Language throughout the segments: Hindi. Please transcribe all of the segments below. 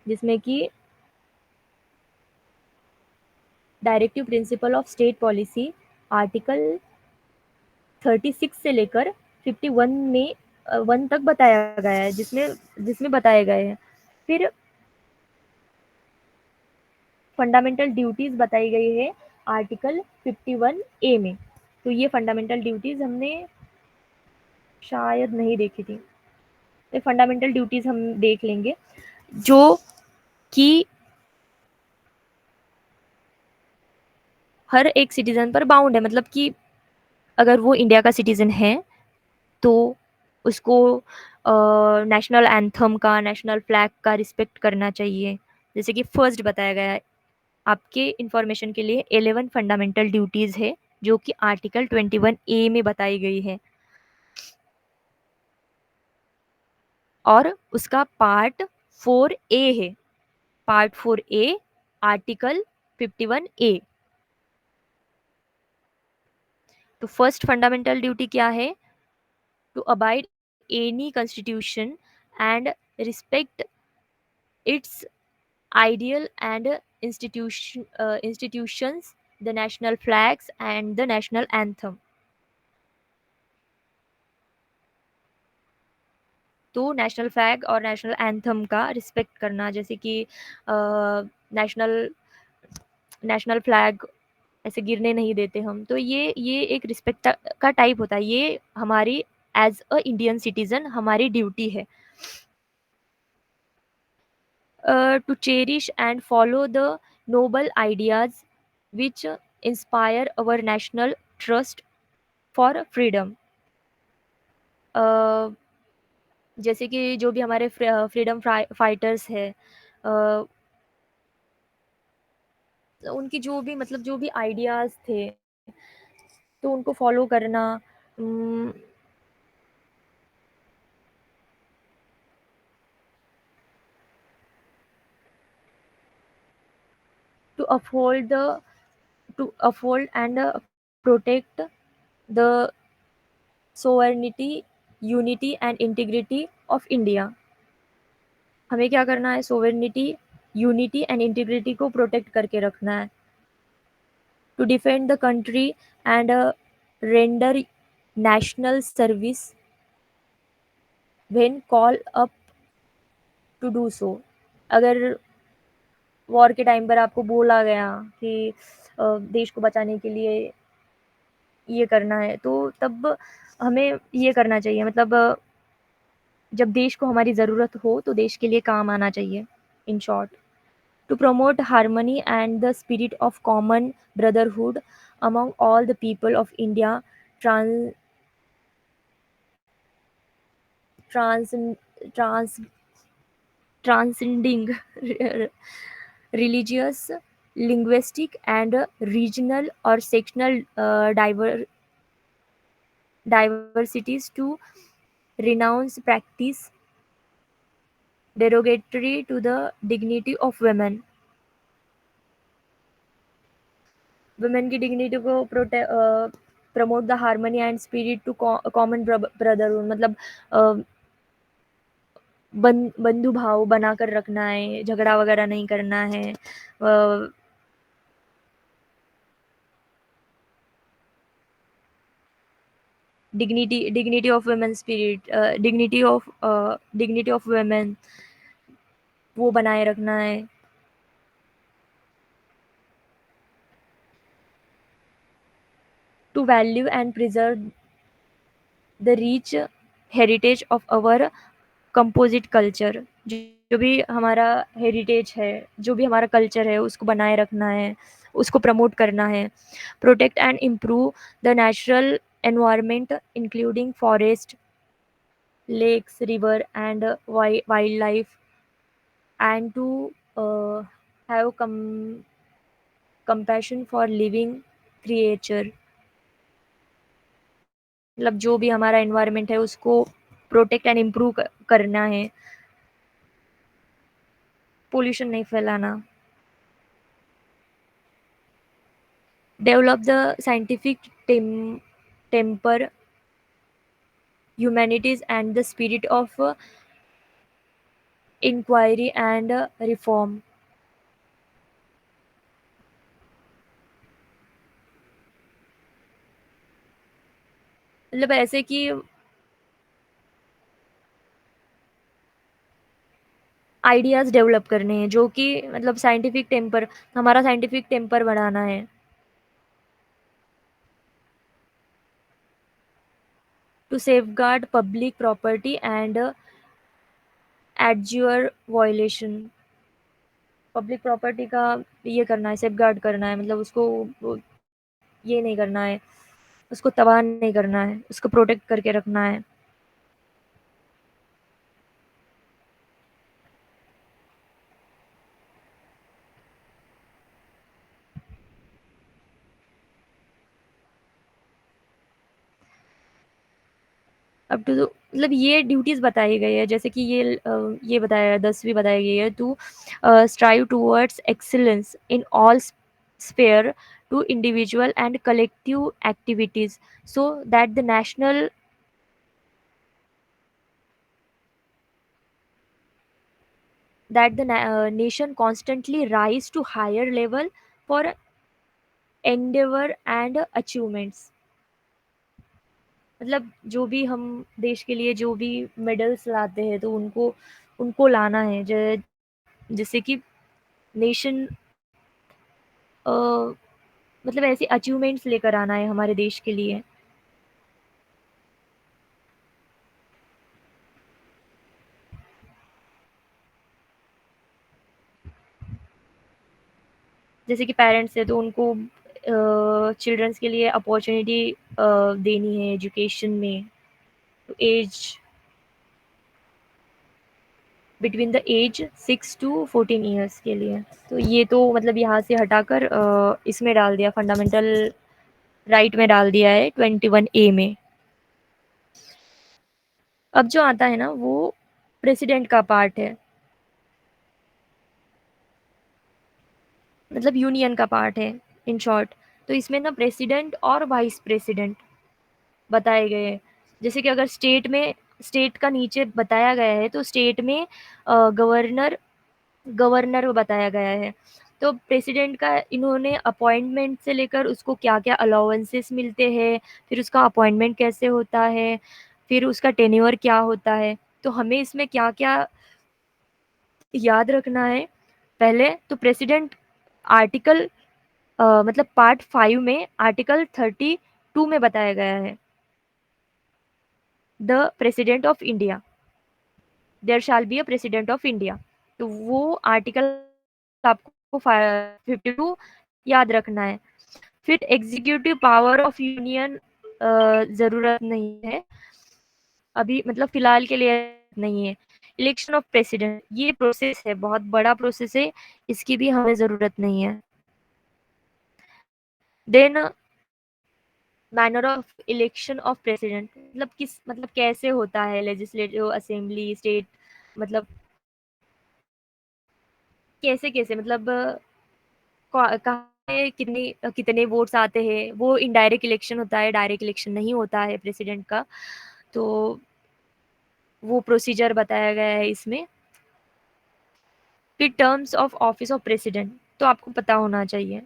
जिसमें कि directive principle of state policy article 36 से लेकर 51 में 1 तक बताया गया है, जिसमें जिसमें बताए गए हैं। फिर फंडामेंटल ड्यूटीज बताई गई है आर्टिकल 51 ए में। तो ये फंडामेंटल ड्यूटीज हमने शायद नहीं देखी थी। तो फंडामेंटल ड्यूटीज हम देख लेंगे, जो कि हर एक सिटीजन पर बाउंड है। मतलब कि अगर वो इंडिया का सिटीजन है तो उसको नेशनल एंथम का, नेशनल फ्लैग का रिस्पेक्ट करना चाहिए। जैसे कि फर्स्ट बताया गया है आपके इंफॉर्मेशन के लिए 11 फंडामेंटल ड्यूटीज है, जो कि आर्टिकल 21 ए में बताई गई है, और उसका पार्ट 4 ए है। Part 4 A article 51 A. तो फर्स्ट फंडामेंटल ड्यूटी क्या है? To abide any constitution and respect its ideal and institutions, the national flags and the national anthem। तो नेशनल फ्लैग और नेशनल एंथम का रिस्पेक्ट करना, जैसे कि नेशनल नेशनल फ्लैग ऐसे गिरने नहीं देते हम। तो ये एक रिस्पेक्ट का टाइप होता है। ये हमारी एज अ इंडियन सिटीजन हमारी ड्यूटी है। To cherish and follow the noble ideas which inspire our national trust for freedom. जैसे कि जो भी हमारे फ्रीडम फाइटर्स है, उनकी जो भी मतलब जो भी आइडियाज़ थे, तो उनको फॉलो करना। To uphold the to uphold and protect the sovereignty, unity and integrity of India. हमें क्या करना है? सोवर्निटी, यूनिटी एंड इंटीग्रिटी को प्रोटेक्ट करके रखना है। To defend the country and render national service when call up to do so. अगर वॉर के टाइम पर आपको बोला गया कि देश को बचाने के लिए ये करना है, तो तब हमें ये करना चाहिए। मतलब जब देश को हमारी ज़रूरत हो तो देश के लिए काम आना चाहिए, in short. To promote harmony and the spirit of common brotherhood among all the people of India, trans, trans, trans, transcending religious, linguistic, and regional or sectional diversities, to renounce practice derogatory to the dignity of women। Women की डिग्निटी को promote the harmony and spirit to common brotherhood. मतलब बंधु भाव बनाकर रखना है, झगड़ा वगैरह नहीं करना है। Dignity of women spirit, dignity of women वो बनाए रखना है। To value and preserve the rich heritage of our composite culture. जो भी हमारा हेरिटेज है, जो भी हमारा कल्चर है, उसको बनाए रखना है, उसको प्रमोट करना है। Protect and improve the natural environment including forest, lakes, river, and wildlife, and to have compassion for living creature। मतलब जो भी हमारा एनवायरनमेंट है उसको प्रोटेक्ट एंड इम्प्रूव करना है, पोल्यूशन नहीं फैलाना। Develop the scientific temper, humanities and the spirit of inquiry and reform. मतलब ऐसे कि आइडियाज़ डेवलप करने हैं, जो कि मतलब साइंटिफिक टेम्पर, हमारा साइंटिफिक टेम्पर बढ़ाना है। To safeguard public property and एड्यूअर वायलेशन। पब्लिक प्रॉपर्टी का ये करना है, सेफगार्ड करना है, मतलब उसको वो ये नहीं करना है, उसको तबाह नहीं करना है, उसको प्रोटेक्ट करके रखना है। अप टू मतलब ये ड्यूटीज़ बताई गई है, जैसे कि ये बताया है, 10वीं बताई गई है, to strive towards excellence in all sphere, to individual and collective activities, so that the national nation constantly rise to higher level for endeavor and achievements। मतलब जो भी हम देश के लिए जो भी मेडल्स लाते हैं, तो उनको उनको लाना है, जैसे कि नेशन मतलब ऐसे अचीवमेंट्स लेकर आना है हमारे देश के लिए। जैसे कि पेरेंट्स है, तो उनको चिल्ड्रंस के लिए अपॉर्चुनिटी देनी है एजुकेशन में, age between the age 6 to 14 years के लिए। तो ये तो मतलब यहाँ से हटाकर इसमें डाल दिया, फंडामेंटल राइट में डाल दिया है 21A में। अब जो आता है ना, वो प्रेसिडेंट का पार्ट है, मतलब यूनियन का पार्ट है इन शॉर्ट। तो इसमें ना प्रेसिडेंट और वाइस प्रेसिडेंट बताए गए हैं। जैसे कि अगर स्टेट का नीचे बताया गया है, तो स्टेट में गवर्नर गवर्नर बताया गया है। तो प्रेसिडेंट का इन्होंने अपॉइंटमेंट से लेकर उसको क्या-क्या अलाउंसेस मिलते हैं, फिर उसका अपॉइंटमेंट कैसे होता है, फिर उसका टेन्योर क्या होता है। तो हमें इसमें क्या-क्या याद रखना है। पहले तो प्रेसिडेंट आर्टिकल मतलब पार्ट 5 में आर्टिकल 32 में बताया गया है, the president of India, there shall be a president of India. तो वो आर्टिकल आपको 52 याद रखना है। फिर एग्जीक्यूटिव पावर ऑफ यूनियन ज़रूरत नहीं है, अभी मतलब फ़िलहाल के लिए नहीं है। इलेक्शन ऑफ प्रेसिडेंट ये प्रोसेस है, बहुत बड़ा प्रोसेस है, इसकी भी हमें ज़रूरत नहीं है। Then manner of election of president, मतलब कैसे होता है लेजिस्लेटिव असेंबली स्टेट, मतलब कैसे-कैसे मतलब कहाँ पे कितने वोट्स आते हैं, वो इनडायरेक्ट इलेक्शन होता है, डायरेक्ट इलेक्शन नहीं होता है प्रेसिडेंट का। तो वो प्रोसीजर बताया गया है इसमें। फिर terms of office of president तो आपको पता होना चाहिए।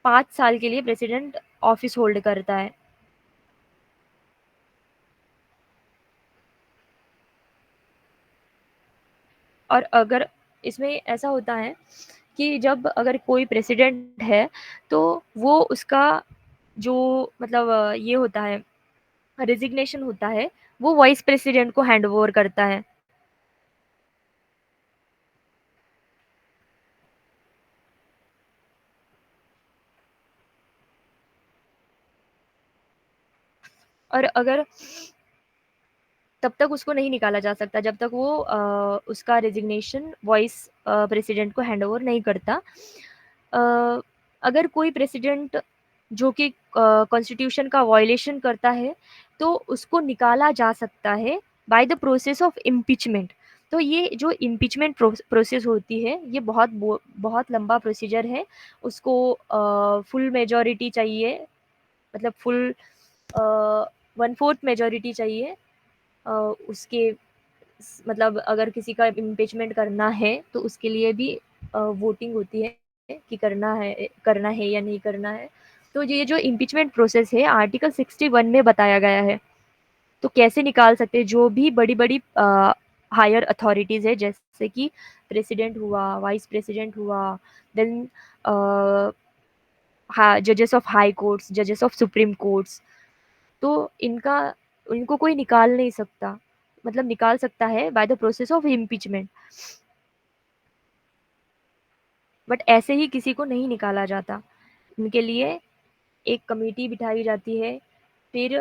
5 साल के लिए प्रेसिडेंट ऑफिस होल्ड करता है। और अगर इसमें ऐसा होता है कि जब अगर कोई प्रेसिडेंट है, तो वो उसका जो मतलब ये होता है, रेज़िग्नेशन होता है, वो वाइस प्रेसिडेंट को हैंड ओवर करता है। और अगर तब तक उसको नहीं निकाला जा सकता जब तक वो उसका रेज़िग्नेशन वाइस प्रेसिडेंट को हैंडओवर नहीं करता। अ, अगर कोई प्रेसिडेंट जो कि कॉन्स्टिट्यूशन का वायलेशन करता है, तो उसको निकाला जा सकता है by the process of impeachment. तो ये जो इम्पीचमेंट प्रोसेस होती है, ये बहुत लंबा प्रोसीजर है। उसको फुल मेजॉरिटी चाहिए, मतलब फुल 1/4 मेजॉरिटी चाहिए उसके मतलब अगर किसी का इम्पीचमेंट करना है तो उसके लिए भी वोटिंग होती है कि करना है या नहीं करना है। तो ये जो इम्पीचमेंट प्रोसेस है आर्टिकल 61 में बताया गया है। तो कैसे निकाल सकते हैं जो भी बड़ी-बड़ी हायर अथॉरिटीज़ है जैसे कि प्रेसिडेंट हुआ, वाइस प्रेसिडेंट हुआ, देन अ, हा जजेस ऑफ हाई कोर्ट्स, जजेस ऑफ सुप्रीम कोर्ट्स तो इनका इनको कोई निकाल नहीं सकता। मतलब निकाल सकता है by the process of impeachment but ऐसे ही किसी को नहीं निकाला जाता। इनके लिए एक कमेटी बिठाई जाती है, फिर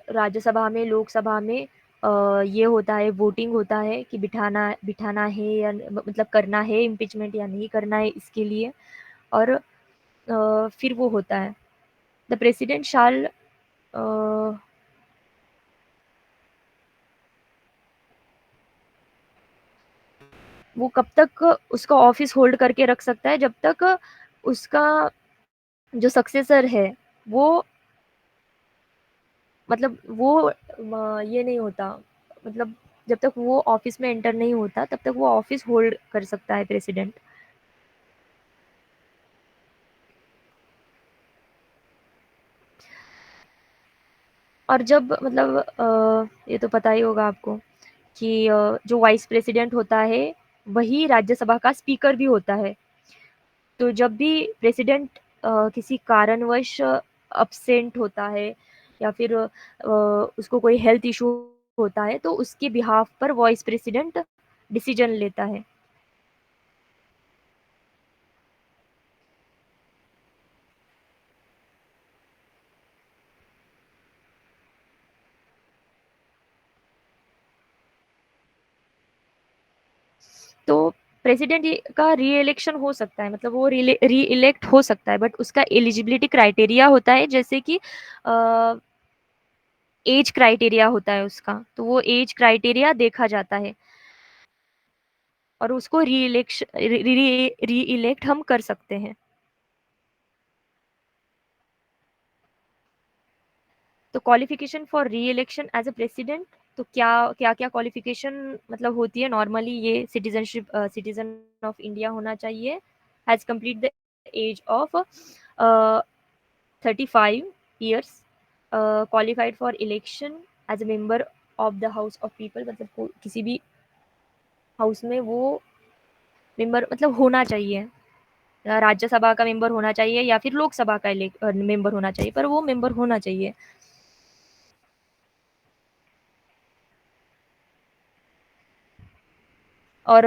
राज्यसभा में, लोकसभा में ये होता है वोटिंग होता है कि बिठाना है या मतलब करना है इम्पीचमेंट या नहीं करना है इसके लिए और फिर वो होता है। द प्रेसिडेंट शाल वो कब तक उसका ऑफिस होल्ड करके रख सकता है जब तक उसका जो सक्सेसर है वो मतलब वो ये नहीं होता मतलब जब तक वो ऑफिस में एंटर नहीं होता तब तक वो ऑफिस होल्ड कर सकता है प्रेसिडेंट। और जब मतलब ये तो पता ही होगा आपको कि जो वाइस प्रेसिडेंट होता है वही राज्यसभा का स्पीकर भी होता है। तो जब भी प्रेसिडेंट किसी कारणवश अब्सेंट होता है या फिर उसको कोई हेल्थ इशू होता है तो उसके बिहाफ पर वॉइस प्रेसिडेंट डिसीजन लेता है। तो प्रेसिडेंट का री-इलेक्शन हो सकता है मतलब वो री-इलेक्ट हो सकता है बट उसका एलिजिबिलिटी क्राइटेरिया होता है जैसे कि एज क्राइटेरिया होता है उसका तो वो एज क्राइटेरिया देखा जाता है और उसको री-इलेक्ट हम कर सकते हैं। तो qualification for re-election as a president तो क्या क्वालिफिकेशन मतलब होती है नॉर्मली ये सिटीजन ऑफ इंडिया होना चाहिए has complete the age of 35 years qualified for election as a member of the House of People मतलब किसी भी हाउस में वो मेंबर मतलब होना चाहिए राज्यसभा का मेंबर होना चाहिए या फिर लोकसभा का मेंबर होना चाहिए पर वो मेंबर होना चाहिए। और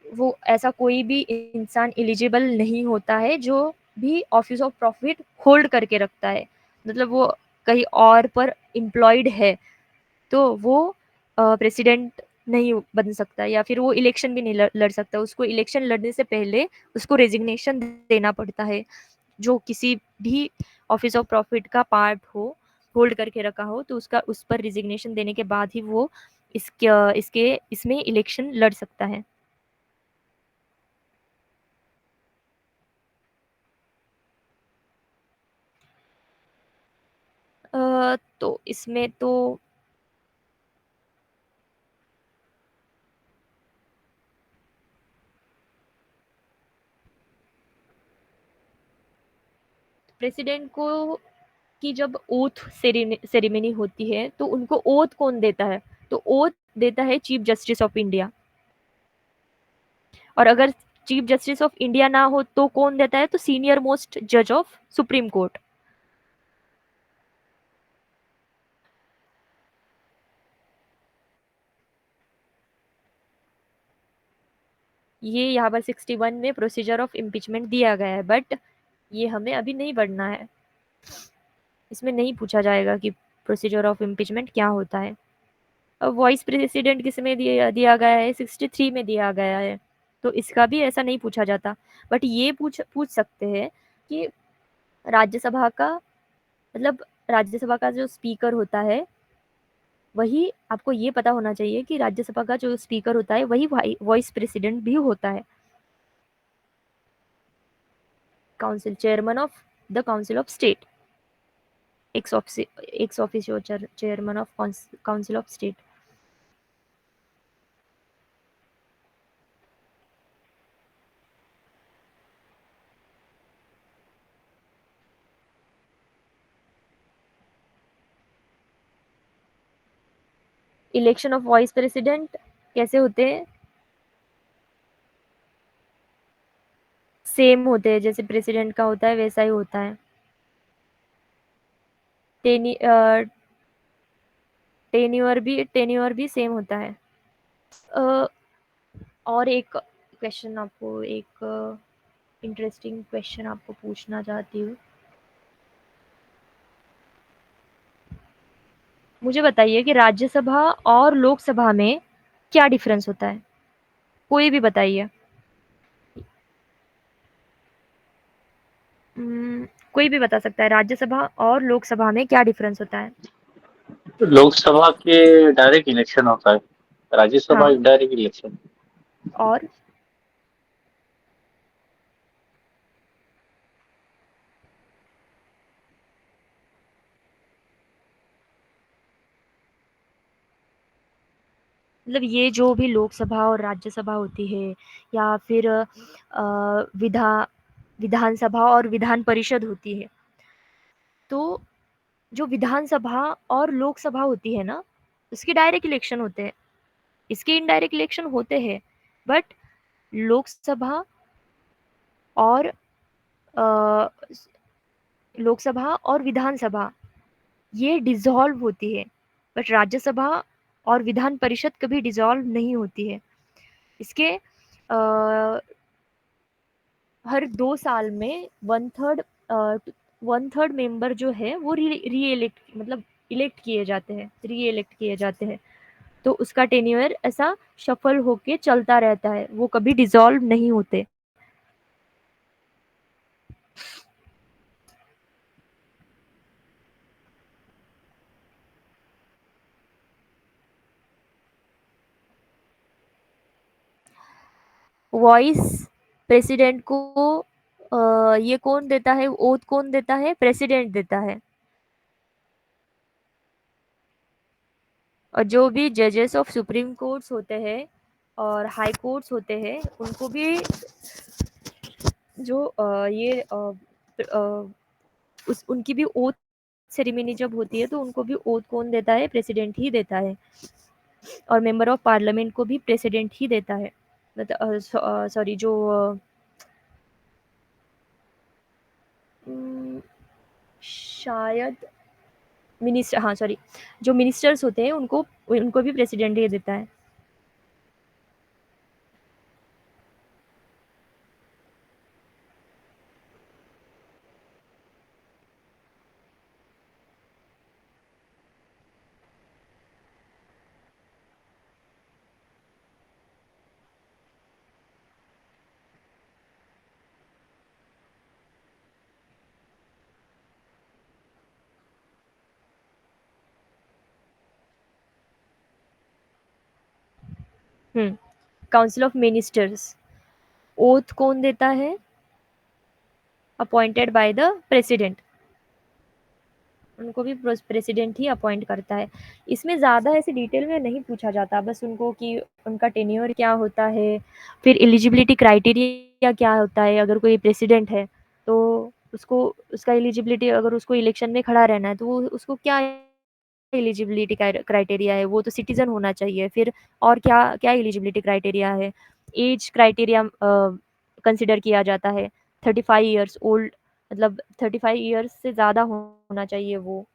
वो ऐसा कोई भी इंसान एलिजिबल नहीं होता है जो भी ऑफिस ऑफ प्रॉफिट होल्ड करके रखता है मतलब वो कहीं और पर एम्प्लॉयड है तो वो प्रेसिडेंट नहीं बन सकता या फिर वो इलेक्शन भी नहीं लड़ सकता उसको इलेक्शन लड़ने से पहले उसको रेजिग्नेशन देना पड़ता है जो किसी भी ऑफिस ऑफ प्रॉफिट का पार्ट हो होल्ड करके रखा हो तो उसका उस पर रेजिग्नेशन देने के बाद ही वो इसके इसमें इलेक्शन लड़ सकता है। तो इसमें तो प्रेसिडेंट को की जब ओथ सेरेमनी होती है तो उनको ओथ कौन देता है तो ओथ देता है चीफ जस्टिस ऑफ इंडिया और अगर चीफ जस्टिस ऑफ इंडिया ना हो तो कौन देता है तो सीनियर मोस्ट जज ऑफ सुप्रीम कोर्ट। ये यहाँ पर 61 में प्रोसीजर ऑफ इम्पीचमेंट दिया गया है बट ये हमें अभी नहीं बढ़ना है इसमें नहीं पूछा जाएगा कि प्रोसीजर ऑफ इम्पीचमेंट क्या होता है। अब वॉइस प्रेसिडेंट किसमें दिया दिया गया है 63 में दिया गया है तो इसका भी ऐसा नहीं पूछा जाता बट ये पूछ सकते हैं कि राज्यसभा का मतलब राज्यसभा का जो स्पीकर होता है वही आपको ये पता होना चाहिए कि राज्यसभा का जो स्पीकर होता है वही वॉइस प्रेसिडेंट भी होता है। Council chairman of the council of state, ex officio chairman of council of state. Election of vice president कैसे होते हैं? सेम होते हैं, जैसे प्रेसिडेंट का होता है वैसा ही होता है। टेनी टेन्योर भी सेम होता है। अ, और एक क्वेश्चन आपको, एक इंटरेस्टिंग क्वेश्चन आपको पूछना चाहती हूँ। मुझे बताइए कि राज्यसभा और लोकसभा में क्या डिफरेंस होता है? कोई भी बताइए। उम, कोई भी बता सकता है, राज्यसभा और लोकसभा में क्या डिफरेंस होता है? लोकसभा के डायरेक्ट इलेक्शन होता है, राज्यसभा हाँ, इनडायरेक्ट इलेक्शन। और? मतलब ये जो भी लोकसभा और राज्यसभा होती है, या फिर विधानसभा और विधान परिषद होती है, तो जो विधानसभा और लोकसभा होती है ना, उसके डायरेक्ट इलेक्शन होते हैं, इसके इनडायरेक्ट इलेक्शन होते हैं। बट लोकसभा और अ, लोकसभा और विधानसभा ये डिसॉल्व होती है, बट राज्यसभा और विधान परिषद कभी डिसॉल्व नहीं होती है। इसके हर 2 साल में वन थर्ड मेंबर जो है वो री इलेक्ट, मतलब इलेक्ट किए जाते हैं, री इलेक्ट किए जाते हैं। तो उसका टेन्योर ऐसा शफल होके चलता रहता है, वो कभी डिसॉल्व नहीं होते। वॉइस प्रेसिडेंट को ये कौन देता है, ओथ कौन देता है? प्रेसिडेंट देता है। और जो भी जजेस ऑफ सुप्रीम कोर्ट्स होते हैं और हाई कोर्ट्स होते हैं, उनको भी जो ये उस उनकी भी ओथ सेरेमनी जब होती है, तो उनको भी ओथ कौन देता है? प्रेसिडेंट ही देता है। और मेंबर ऑफ पार्लियामेंट को भी प्रेसिडेंट ही देता है। सॉरी, जो उम, शायद मिनिस्टर, हाँ सॉरी, जो मिनिस्टर्स होते हैं उनको उनको भी प्रेसिडेंट ही देता है। काउंसिल ऑफ मिनिस्टर्स, ओथ कौन देता है? Appointed by the president. उनको भी प्रेसिडेंट ही अपॉइंट करता है। इसमें ज़्यादा ऐसे डिटेल में नहीं पूछा जाता, बस उनको कि उनका टेन्योर क्या होता है, फिर एलिजिबिलिटी क्राइटेरिया क्या होता है। अगर कोई प्रेसिडेंट है, तो उसको उसका एलिजिबिलिटी, अगर उसको इलेक्शन में खड़ा रहना है, तो वो उसको क्या एलिजिबिलिटी क्राइटेरिया है? वो तो सिटीज़न होना चाहिए। फिर और क्या क्या एलिजिबिलिटी क्राइटेरिया है? एज क्राइटेरिया कंसिडर किया जाता है। 35 इयर्स ओल्ड, मतलब 35 इयर्स से ज़्यादा होना चाहिए वो।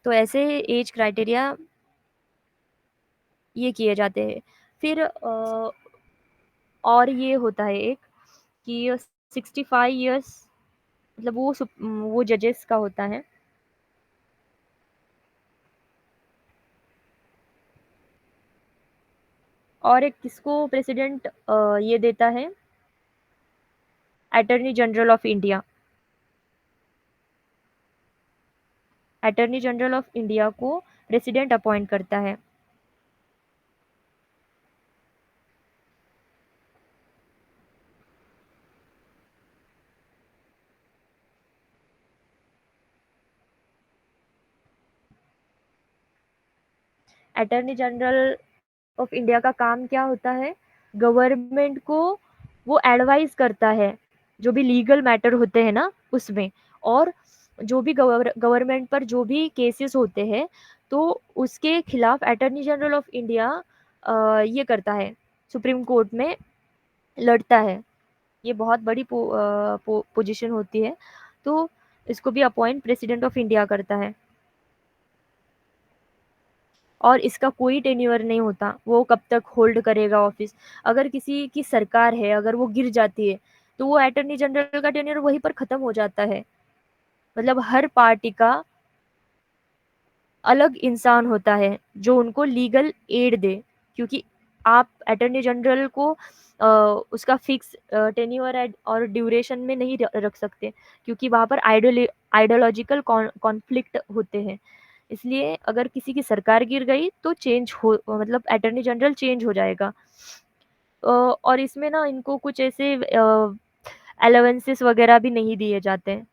तो ऐसे एज क्राइटेरिया ये किए जाते हैं। फिर और ये होता है एक कि 65 इयर्स, मतलब वो जजेस का होता है। और एक किसको प्रेसिडेंट ये देता है? Attorney general of India. Attorney general of India को प्रेसिडेंट अपॉइंट करता है। अटॉर्नी जनरल ऑफ इंडिया का काम क्या होता है? गवर्नमेंट को वो एडवाइस करता है, जो भी लीगल मैटर होते हैं ना उसमें, और जो भी गवर्नमेंट पर जो भी केसेस होते हैं, तो उसके खिलाफ अटॉर्नी जनरल ऑफ इंडिया ये करता है, सुप्रीम कोर्ट में लड़ता है। ये बहुत बड़ी पोजीशन होती है, तो इसको भी अपॉइंट प्रेसिडेंट ऑफ इंडिया करता है। और इसका कोई टेन्योर नहीं होता, वो कब तक होल्ड करेगा ऑफिस। अगर किसी की सरकार है, अगर वो गिर जाती है, तो वो अटॉर्नी जनरल का टेन्योर वहीं पर खत्म हो जाता है। मतलब हर पार्टी का अलग इंसान होता है जो उनको लीगल एड दे, क्योंकि आप अटॉर्नी जनरल को उसका फिक्स टेन्योर और ड्यूरेशन में नहीं रख सकते, क्योंकि वहाँ पर आइडियोलॉजिकल कॉन्फ्लिक्ट होते हैं। इसलिए अगर किसी की सरकार गिर गई तो चेंज हो, मतलब अटॉर्नी जनरल चेंज हो जाएगा। और इसमें ना इनको कुछ ऐसे अलाउंसेस वगैरह भी नहीं दिए जाते हैं।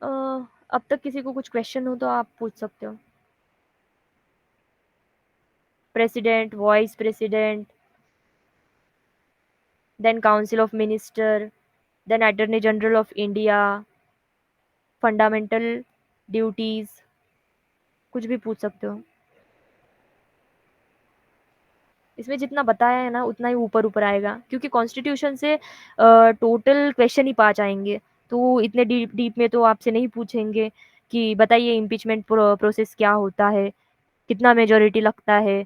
अ, अब तक किसी को कुछ क्वेश्चन हो तो आप पूछ सकते हो। President, vice president, then council of minister, then attorney general of India, fundamental duties, कुछ भी पूछ सकते हो। इसमें जितना बताया है ना उतना ही ऊपर ऊपर आएगा, क्योंकि कॉन्स्टिट्यूशन से टोटल क्वेश्चन ही 5 आएंगे, तो इतने डीप डीप में तो आपसे नहीं पूछेंगे कि बताइए इम्पीचमेंट प्रोसेस क्या होता है, कितना मेजोरिटी लगता है,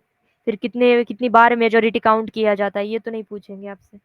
फिर कितनी बार मेजोरिटी काउंट किया जाता है, ये तो नहीं पूछेंगे आपसे।